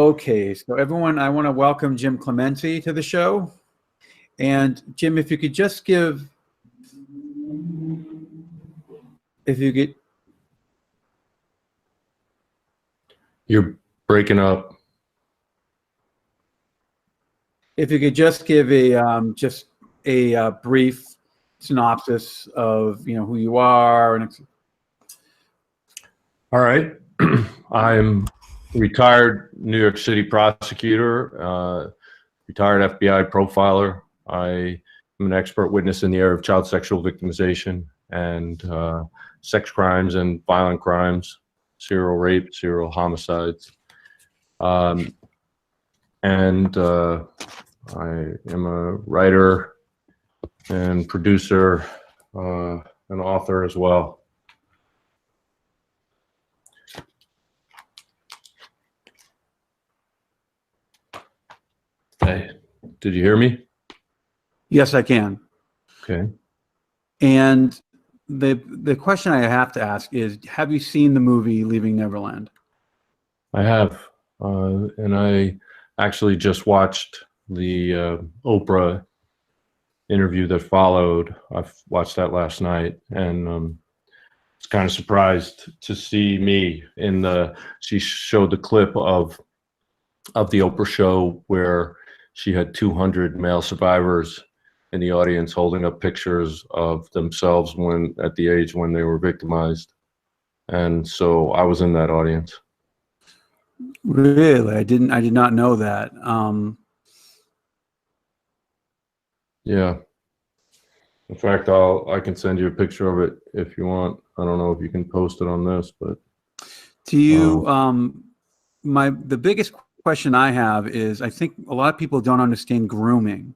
Okay, so everyone, I want to welcome Jim Clemente to the show. And Jim, if you could just give, You're breaking up. If you could just give a brief synopsis of who you are and. All right. I'm a retired New York City prosecutor, retired FBI profiler. I am an expert witness in the area of child sexual victimization and sex crimes and violent crimes, serial rape, serial homicides. And I am a writer and producer, an author as well. Hey, did you hear me? Yes, I can. Okay. And the question I have to ask is, have you seen the movie Leaving Neverland? I have, and I actually just watched the Oprah interview that followed. I've watched that last night, and was kind of surprised to see me in the. She showed the clip of the Oprah show where she had 200 male survivors in the audience holding up pictures of themselves at the age when they were victimized, and so I was in that audience. Really, I did not know that. Yeah. In fact, I can send you a picture of it if you want. I don't know if you can post it on this, but. Do you? The biggest question I have is, I think a lot of people don't understand grooming.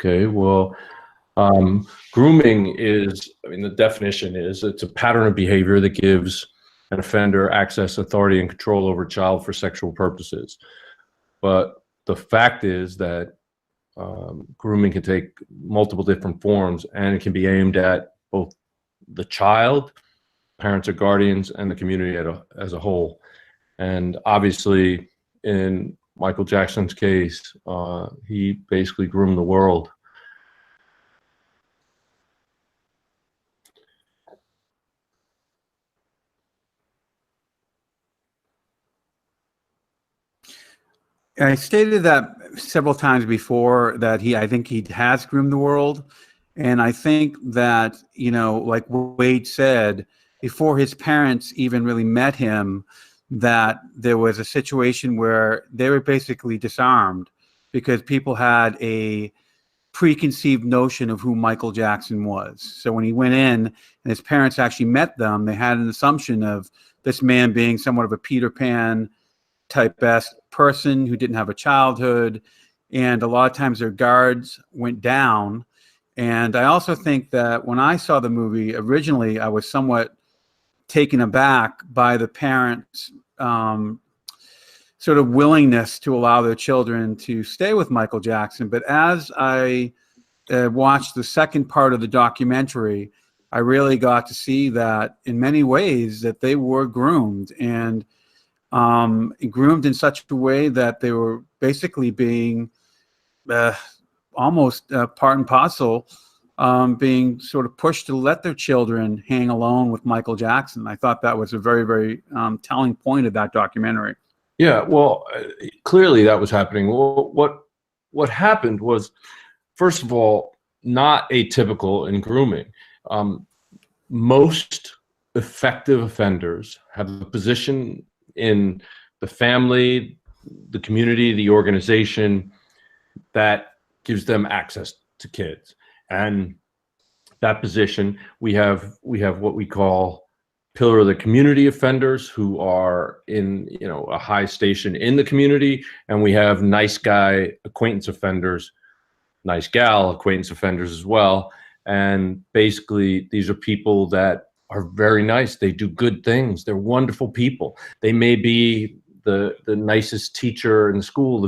Okay, well, grooming is, the definition is it's a pattern of behavior that gives an offender access, authority, and control over a child for sexual purposes. But the fact is that grooming can take multiple different forms, and it can be aimed at both the child, parents or guardians, and the community as a whole. And obviously, in Michael Jackson's case, he basically groomed the world. I stated that several times before, that I think he has groomed the world. And I think that, like Wade said, before his parents even really met him, that there was a situation where they were basically disarmed because people had a preconceived notion of who Michael Jackson was. So when he went in and his parents actually met them, they had an assumption of this man being somewhat of a Peter Pan type-esque person who didn't have a childhood, and a lot of times their guards went down. And I also think that when I saw the movie originally, I was somewhat taken aback by the parents' sort of willingness to allow their children to stay with Michael Jackson. But as I watched the second part of the documentary, I really got to see that in many ways that they were groomed, and groomed in such a way that they were basically being almost part and parcel, being sort of pushed to let their children hang alone with Michael Jackson. I thought that was a very, very telling point of that documentary. Yeah, well, clearly that was happening. Well, what happened was, first of all, not atypical in grooming. Most effective offenders have a position in the family, the community, the organization that gives them access to kids. And that position, we have what we call pillar of the community offenders, who are in a high station in the community, and we have nice guy acquaintance offenders, nice gal acquaintance offenders as well. And basically, these are people that are very nice. They do good things. They're wonderful people. They may be the nicest teacher in the school,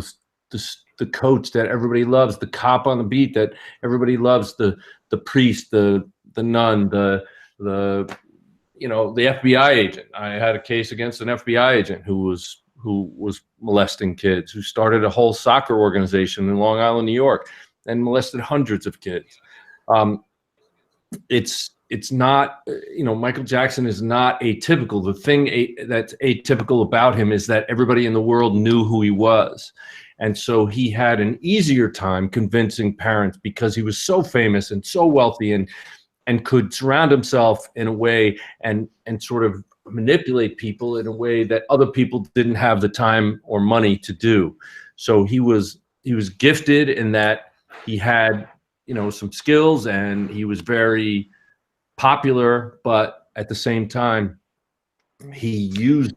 the coach that everybody loves, the cop on the beat that everybody loves, the priest, the nun, the you know, the FBI agent. I had a case against an FBI agent who was molesting kids, who started a whole soccer organization in Long Island, New York, and molested hundreds of kids. It's not, you know, Michael Jackson is not atypical. The thing that's atypical about him is that everybody in the world knew who he was. And so he had an easier time convincing parents because he was so famous and so wealthy and could surround himself in a way and sort of manipulate people in a way that other people didn't have the time or money to do. So he was gifted in that he had, you know, some skills, and he was very popular, but at the same time, he used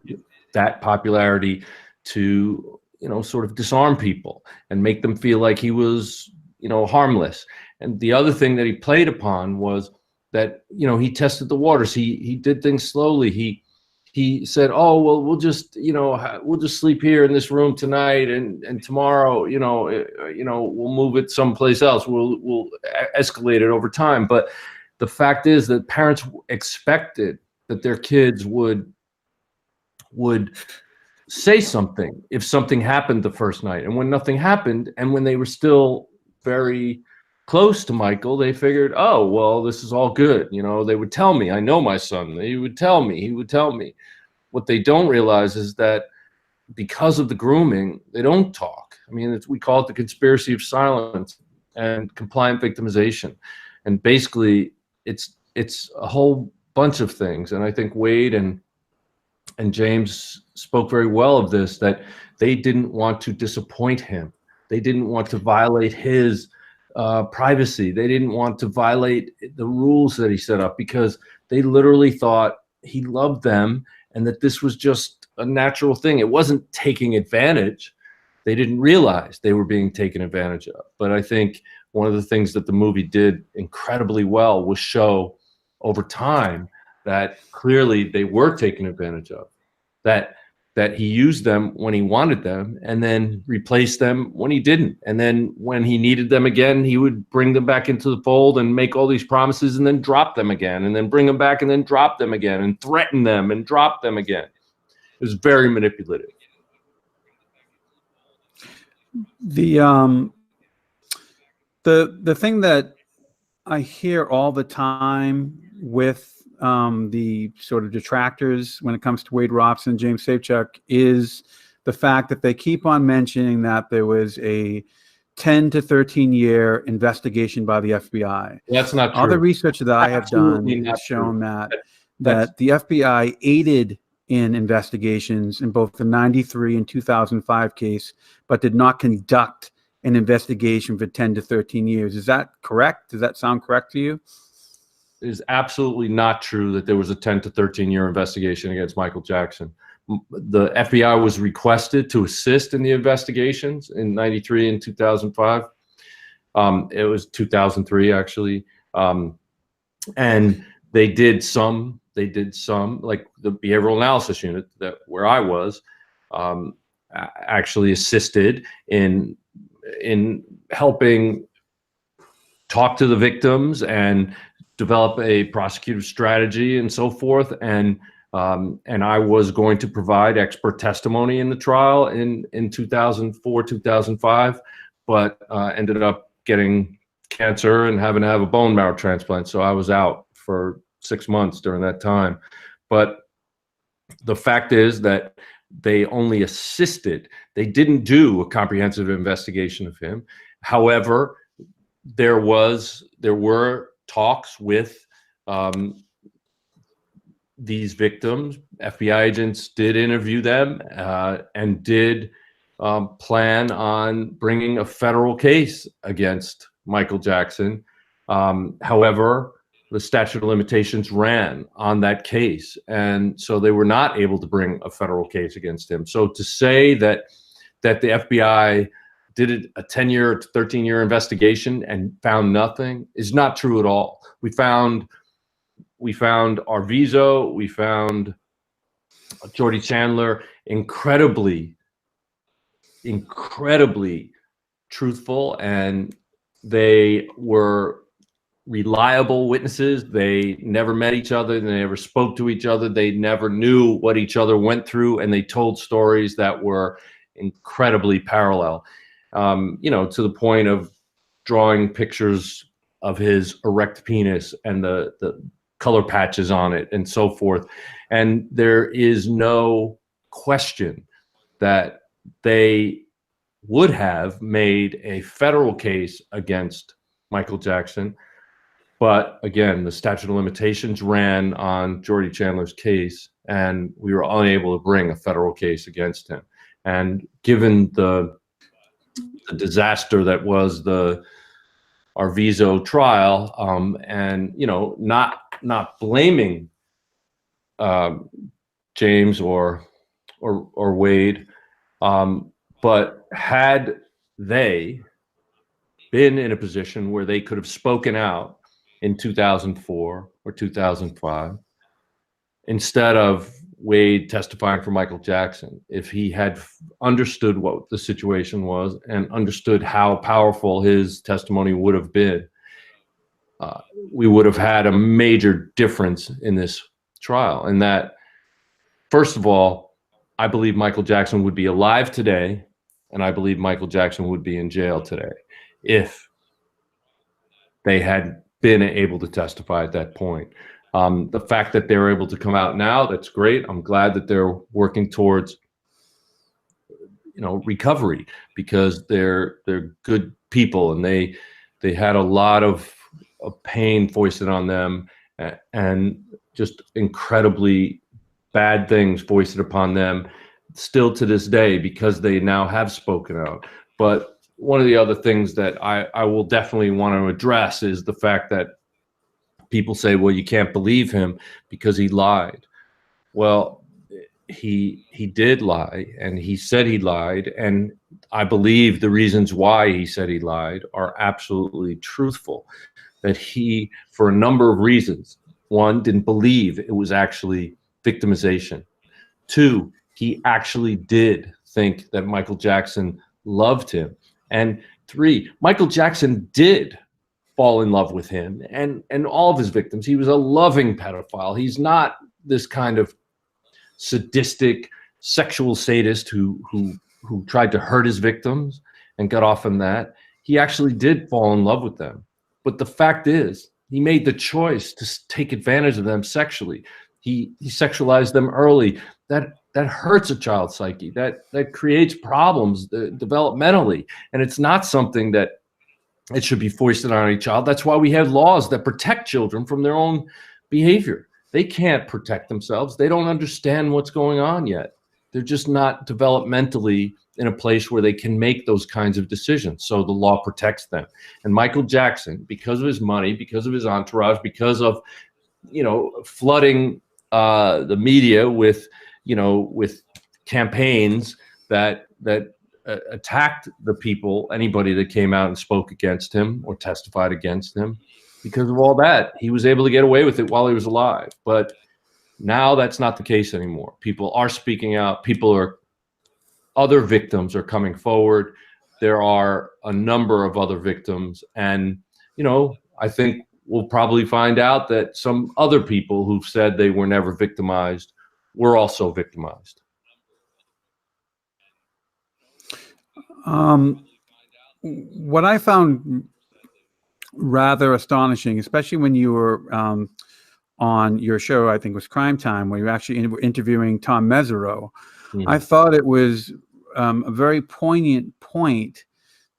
that popularity to, you know, sort of disarm people and make them feel like he was, you know, harmless. And the other thing that he played upon was that, you know, he tested the waters. He did things slowly. He said, oh, well, we'll just, you know, we'll just sleep here in this room tonight, and tomorrow, you know, we'll move it someplace else. We'll escalate it over time. But the fact is that parents expected that their kids would say something if something happened the first night. And when nothing happened, and when they were still very close to Michael, they figured, oh, well, this is all good. You know, they would tell me, I know my son. He would tell me. What they don't realize is that because of the grooming, they don't talk. I mean, we call it the conspiracy of silence and compliant victimization. And basically, it's a whole bunch of things. And I think Wade and James spoke very well of this, that they didn't want to disappoint him. They didn't want to violate his privacy. They didn't want to violate the rules that he set up, because they literally thought he loved them and that this was just a natural thing. It wasn't taking advantage. They didn't realize they were being taken advantage of. But I think one of the things that the movie did incredibly well was show over time that clearly they were taken advantage of, that he used them when he wanted them and then replaced them when he didn't. And then when he needed them again, he would bring them back into the fold and make all these promises and then drop them again, and then bring them back and then drop them again, and threaten them and drop them again. It was very manipulative. The thing that I hear all the time with the sort of detractors when it comes to Wade Robson, James Safechuck, is the fact that they keep on mentioning that there was a 10 to 13 year investigation by the FBI. That's not true. All the research that I have done has shown that the FBI aided in investigations in both the 93 and 2005 case, but did not conduct an investigation for 10 to 13 years. Is that correct? Does that sound correct to you? It is absolutely not true that there was a 10 to 13 year investigation against Michael Jackson. The FBI was requested to assist in the investigations in 93 and 2005. It was 2003, actually. And they did some, like the behavioral analysis unit where I was, actually assisted in helping talk to the victims and develop a prosecutive strategy and so forth. And I was going to provide expert testimony in the trial in 2004, 2005, but ended up getting cancer and having to have a bone marrow transplant. So I was out for 6 months during that time. But the fact is that they only assisted. They didn't do a comprehensive investigation of him. However, there were talks with these victims. FBI agents did interview them and did plan on bringing a federal case against Michael Jackson. However, the statute of limitations ran on that case, and so they were not able to bring a federal case against him. So to say that the FBI did a 10-year to 13-year investigation and found nothing is not true at all. We found Arvizo, we found Jordy Chandler, incredibly truthful, and they were reliable witnesses. They never met each other. They never spoke to each other. They never knew what each other went through, and they told stories that were incredibly parallel, to the point of drawing pictures of his erect penis and the color patches on it and so forth. And there is no question that they would have made a federal case against Michael Jackson. But again, the statute of limitations ran on Jordy Chandler's case, and we were unable to bring a federal case against him. And given the disaster that was the Arvizo trial, and not blaming James or Wade, but had they been in a position where they could have spoken out in 2004 or 2005, instead of Wade testifying for Michael Jackson, if he had understood what the situation was and understood how powerful his testimony would have been, we would have had a major difference in this trial. And that, first of all, I believe Michael Jackson would be alive today, and I believe Michael Jackson would be in jail today if they had been able to testify at that point. The fact that they're able to come out now, that's great. I'm glad that they're working towards, recovery, because they're good people, and they had a lot of pain foisted on them, and just incredibly bad things foisted upon them still to this day, because they now have spoken out. But one of the other things that I will definitely want to address is the fact that people say, well, you can't believe him because he lied. Well, he did lie, and he said he lied, and I believe the reasons why he said he lied are absolutely truthful. That he, for a number of reasons, one, didn't believe it was actually victimization. Two, he actually did think that Michael Jackson loved him. And three, Michael Jackson did fall in love with him and all of his victims. He was a loving pedophile. He's not this kind of sadistic sexual sadist who tried to hurt his victims and got off on that. He actually did fall in love with them. But the fact is, he made the choice to take advantage of them sexually. He sexualized them early. That hurts a child's psyche. That creates problems developmentally. And it's not something that it should be foisted on any child. That's why we have laws that protect children from their own behavior. They can't protect themselves. They don't understand what's going on yet. They're just not developmentally in a place where they can make those kinds of decisions. So the law protects them. And Michael Jackson, because of his money, because of his entourage, because of, flooding the media with campaigns that attacked the people, anybody that came out and spoke against him or testified against him, because of all that, he was able to get away with it while he was alive. But now that's not the case anymore. People are speaking out. Other victims are coming forward. There are a number of other victims. And, I think we'll probably find out that some other people who've said they were never victimized were also victimized. What I found rather astonishing, especially when you were on your show, I think it was Crime Time, where you actually were interviewing Tom Mesereau. Mm-hmm. I thought it was a very poignant point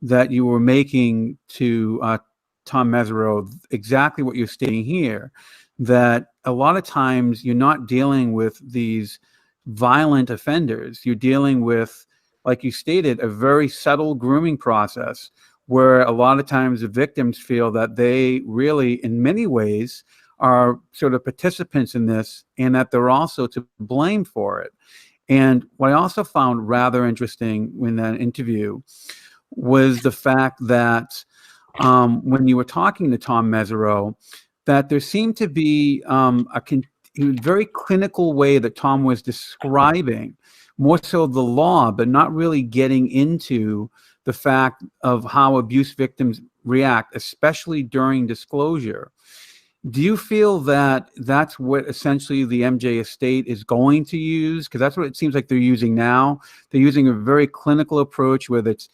that you were making to Tom Mesereau, exactly what you're stating here, that a lot of times you're not dealing with these violent offenders. You're dealing with, like you stated, a very subtle grooming process where a lot of times the victims feel that they really, in many ways, are sort of participants in this, and that they're also to blame for it. And what I also found rather interesting in that interview was the fact that when you were talking to Tom Mesereau, that there seemed to be a very clinical way that Tom was describing more so the law, but not really getting into the fact of how abuse victims react, especially during disclosure. Do you feel that that's what essentially the MJ estate is going to use? Because that's what it seems like they're using now. They're using a very clinical approach where it's,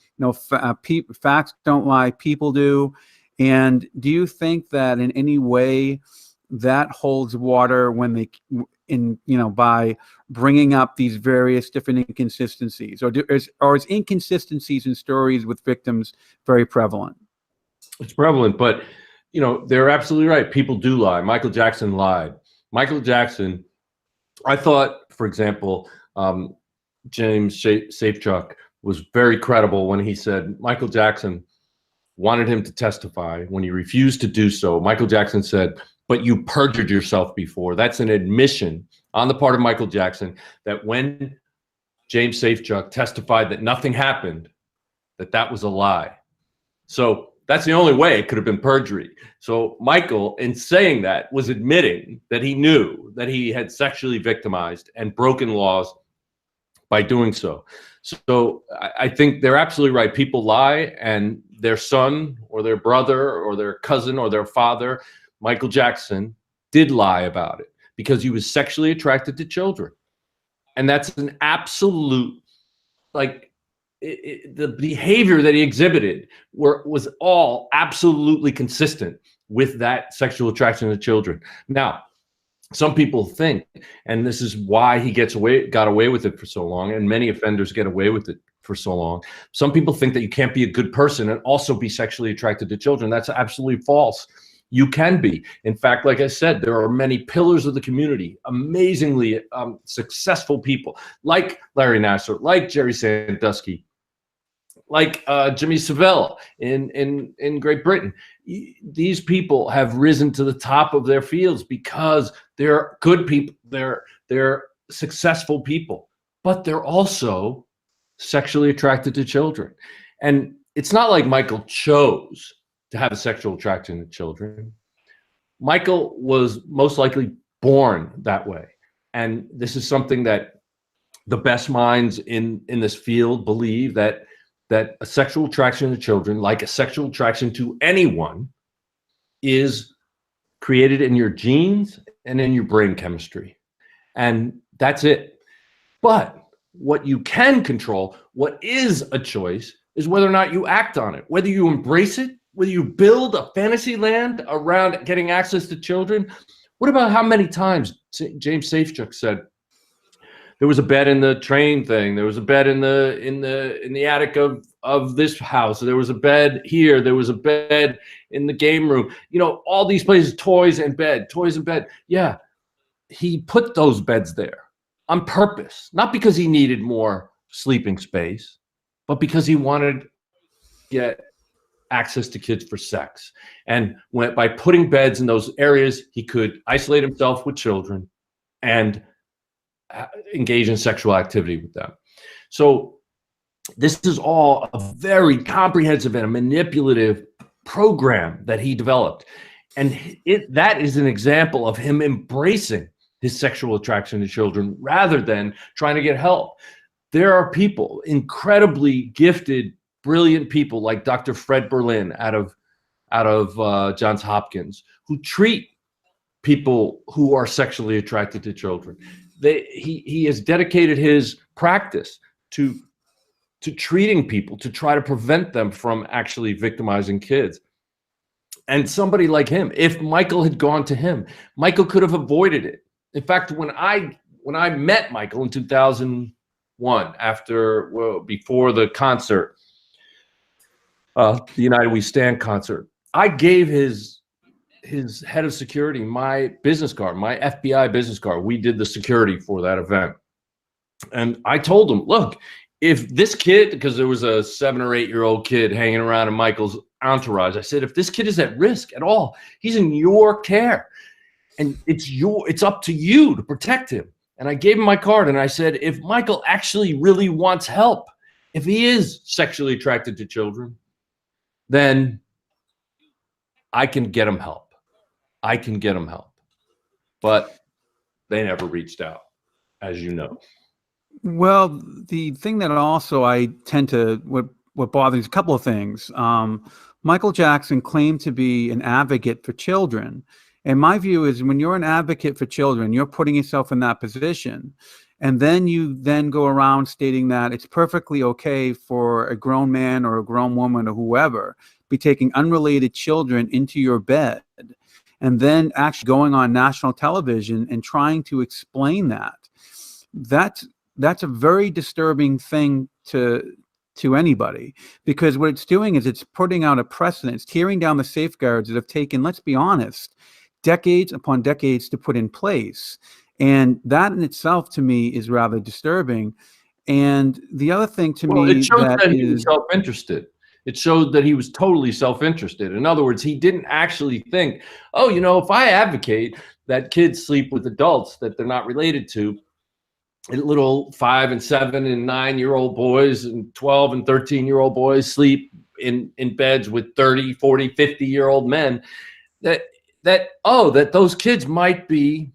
facts don't lie, people do. And do you think that in any way that holds water when they, by bringing up these various different inconsistencies, or is inconsistencies in stories with victims very prevalent? It's prevalent, but they're absolutely right. People do lie. Michael Jackson lied. Michael Jackson, I thought, for example, James Safechuck was very credible when he said Michael Jackson wanted him to testify. When he refused to do so, Michael Jackson said, "But you perjured yourself before." That's an admission on the part of Michael Jackson that when James Safechuck testified that nothing happened, that was a lie. So that's the only way it could have been perjury. So Michael, in saying that, was admitting that he knew that he had sexually victimized and broken laws by doing so. So I think they're absolutely right. People lie, and their son or their brother or their cousin or their father, Michael Jackson, did lie about it because he was sexually attracted to children. And that's an absolute, the behavior that he exhibited was all absolutely consistent with that sexual attraction to children. Now, some people think, and this is why he got away with it for so long, and many offenders get away with it for so long. Some people think that you can't be a good person and also be sexually attracted to children. That's absolutely false. You can be. In fact, like I said, there are many pillars of the community, amazingly successful people like Larry Nassar, like Jerry Sandusky, like Jimmy Savile in Great Britain. These people have risen to the top of their fields because they're good people. They're successful people, but they're also sexually attracted to children. And it's not like Michael chose to have a sexual attraction to children. Michael was most likely born that way. And this is something that the best minds in this field believe, that a sexual attraction to children, like a sexual attraction to anyone, is created in your genes and in your brain chemistry. And that's it. But what you can control, what is a choice, is whether or not you act on it, whether you embrace it, whether you build a fantasy land around getting access to children. What about how many times James Safechuck said, there was a bed in the train thing, there was a bed in the attic of this house, there was a bed here, there was a bed in the game room, all these places, toys and bed. Yeah, he put those beds there on purpose, not because he needed more sleeping space, but because he wanted to get access to kids for sex. And by putting beds in those areas, he could isolate himself with children and engage in sexual activity with them. So this is all a very comprehensive and a manipulative program that he developed. And that is an example of him embracing his sexual attraction to children rather than trying to get help. There are people, incredibly gifted, brilliant people like Dr. Fred Berlin out of Johns Hopkins, who treat people who are sexually attracted to children. He has dedicated his practice to treating people to try to prevent them from actually victimizing kids. And somebody like him, if Michael had gone to him, Michael could have avoided it. In fact, when I met Michael in 2001, before the concert, the United We Stand concert, I gave his head of security my business card, my FBI business card. We did the security for that event. And I told him, look, if this kid, because there was a 7 or 8 year old kid hanging around in Michael's entourage, I said, if this kid is at risk at all, he's in your care. And it's up to you to protect him. And I gave him my card and I said, if Michael actually really wants help, if he is sexually attracted to children, then I can get him help. But they never reached out, as you know. Well, the thing that also I tend to, what what bothers a couple of things. Michael Jackson claimed to be an advocate for children. And my view is when you're an advocate for children, you're putting yourself in that position. And then you then go around stating that it's perfectly okay for a grown man or a grown woman or whoever be taking unrelated children into your bed, and then actually going on national television and trying to explain that. That's a very disturbing thing to anybody, because what it's doing is it's putting out a precedent. It's tearing down the safeguards that have taken, let's be honest, decades upon decades to put in place. And that in itself, to me, is rather disturbing. And the other thing to me it shows that he was is self-interested. It showed that he was totally self-interested. In other words, he didn't actually think, oh, if I advocate that kids sleep with adults that they're not related to, little 5 and 7 and 9-year-old boys and 12 and 13-year-old boys sleep in beds with 30, 40, 50-year-old men, that those kids might be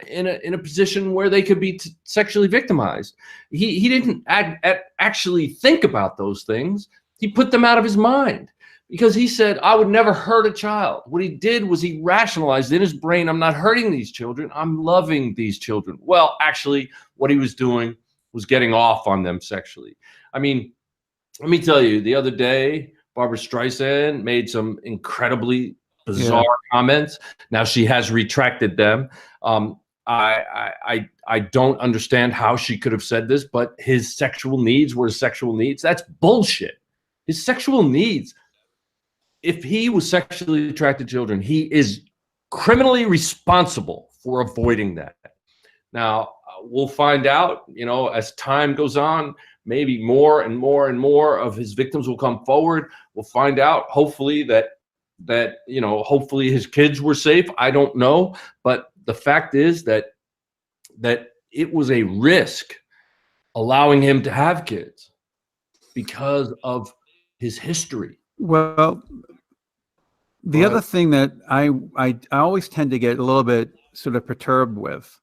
in a position where they could be sexually victimized. He didn't actually think about those things. He put them out of his mind because he said, I would never hurt a child. What he did was he rationalized in his brain, I'm not hurting these children, I'm loving these children. Well, actually, what he was doing was getting off on them sexually. I mean, let me tell you, the other day, Barbara Streisand made some incredibly bizarre comments. Now she has retracted them. I don't understand how she could have said this, but his sexual needs were his sexual needs. That's bullshit. His sexual needs, if he was sexually attracted to children, he is criminally responsible for avoiding that. Now, we'll find out, as time goes on, maybe more and more and more of his victims will come forward. We'll find out, hopefully, that hopefully his kids were safe. I don't know. But the fact is that it was a risk allowing him to have kids because of his history. Well, the other thing that I always tend to get a little bit sort of perturbed with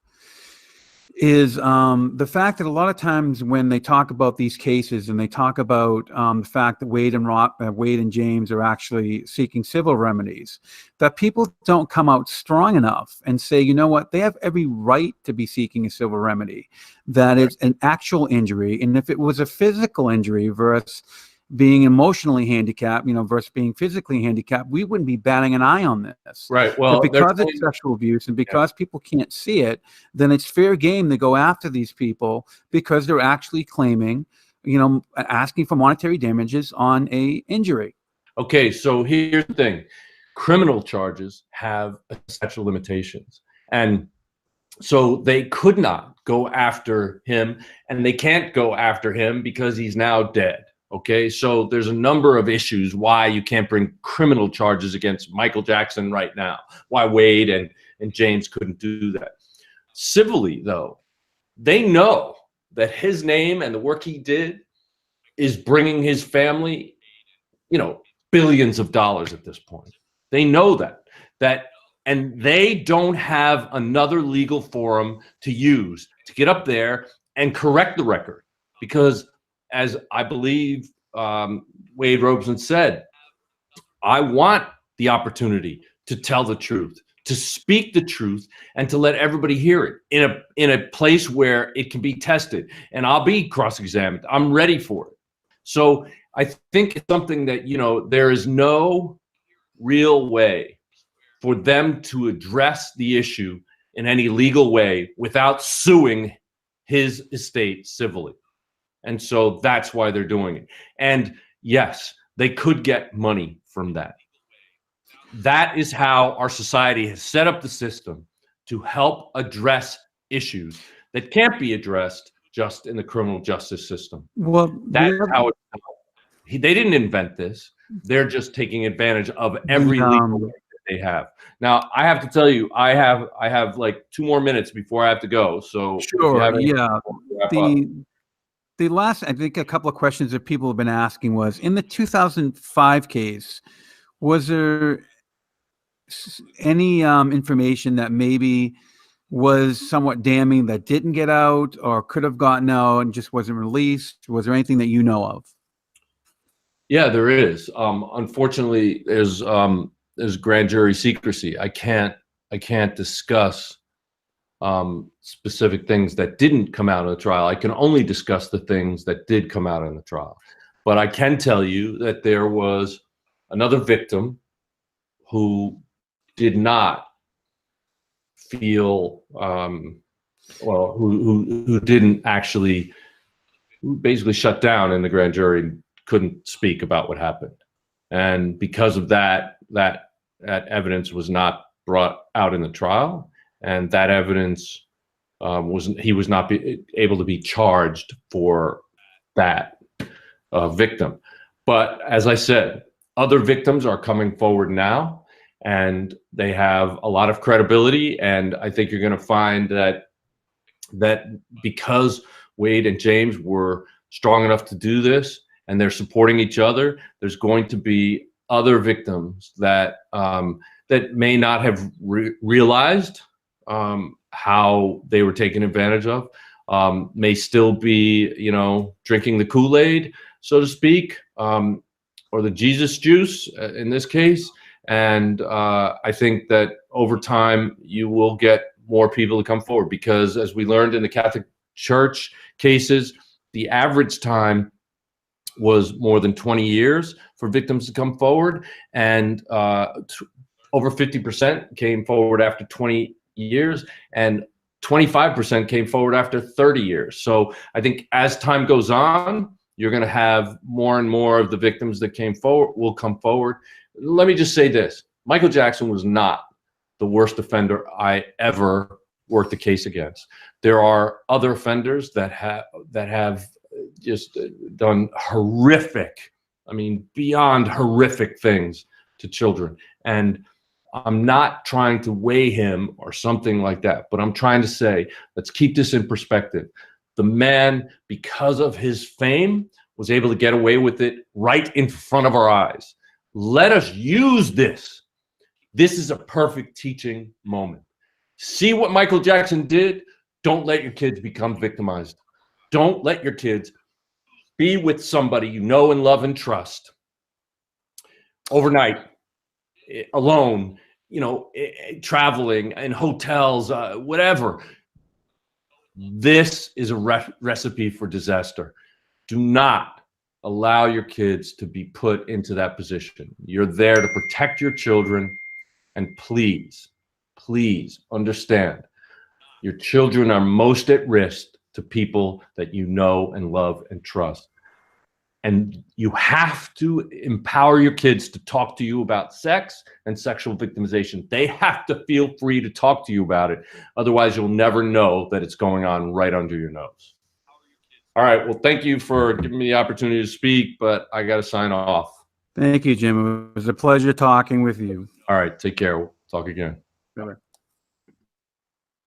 is the fact that a lot of times when they talk about these cases and they talk about the fact that Wade and James are actually seeking civil remedies, that people don't come out strong enough and say, you know what, they have every right to be seeking a civil remedy, that it's an actual injury. And if it was a physical injury versus being emotionally handicapped, versus being physically handicapped, we wouldn't be batting an eye on this. Right. Well, but because it's sexual abuse and because people can't see it, then it's fair game to go after these people because they're actually claiming, asking for monetary damages on a injury. Okay, so here's the thing. Criminal charges have a statute of limitations. And so they could not go after him, and they can't go after him because he's now dead. Okay, so there's a number of issues why you can't bring criminal charges against Michael Jackson right now, why Wade and James couldn't do that. Civilly, though, they know that his name and the work he did is bringing his family, billions of dollars at this point. They know that, and they don't have another legal forum to use to get up there and correct the record because, as I believe Wade Robson said, I want the opportunity to tell the truth, to speak the truth, and to let everybody hear it in a place where it can be tested. And I'll be cross-examined. I'm ready for it. So I think it's something that, there is no real way for them to address the issue in any legal way without suing his estate civilly. And so that's why they're doing it. And yes, they could get money from that. That is how our society has set up the system to help address issues that can't be addressed just in the criminal justice system. Well, that's how it's done. They didn't invent this. They're just taking advantage of every legal way that they have. Now, I have to tell you, I have like 2 more minutes before I have to go. So sure, yeah. The last, I think, a couple of questions that people have been asking was, in the 2005 case, was there any information that maybe was somewhat damning that didn't get out or could have gotten out and just wasn't released? Was there anything that you know of? Yeah, there is. Unfortunately, there's grand jury secrecy. I can't discuss specific things that didn't come out of the trial. I can only discuss the things that did come out in the trial. But I can tell you that there was another victim who did not feel, well, who didn't actually, who basically shut down in the grand jury and couldn't speak about what happened. And because of that, that evidence was not brought out in the trial, and that evidence he was not able to be charged for that victim. But as I said, other victims are coming forward now, and they have a lot of credibility. And I think you're going to find that because Wade and James were strong enough to do this, and they're supporting each other, there's going to be other victims that that may not have realized how they were taken advantage of, may still be, you know, drinking the Kool-Aid, so to speak, or the Jesus juice in this case. And I think that over time you will get more people to come forward, because as we learned in the Catholic Church cases, the average time was more than 20 years for victims to come forward, and over 50% came forward after 20 years, and 25% came forward after 30 years. So I think as time goes on, you're going to have more and more of the victims that came forward will come forward. Let me just say this: Michael Jackson was not the worst offender I ever worked a case against. There are other offenders that have just done horrific, I mean, beyond horrific things to children. And I'm not trying to weigh him or something like that, but I'm trying to say, let's keep this in perspective. The man, because of his fame, was able to get away with it right in front of our eyes. Let us use this. This is a perfect teaching moment. See what Michael Jackson did. Don't let your kids become victimized. Don't let your kids be with somebody you know and love and trust overnight, alone, you know, traveling in hotels, whatever. This is a recipe for disaster. Do not allow your kids to be put into that position. You're there to protect your children, and please, please understand, your children are most at risk to people that you know and love and trust. And you have to empower your kids to talk to you about sex and sexual victimization. They have to feel free to talk to you about it. Otherwise, you'll never know that it's going on right under your nose. All right. Well, thank you for giving me the opportunity to speak, but I got to sign off. Thank you, Jim. It was a pleasure talking with you. All right. Take care. We'll talk again. Bye-bye.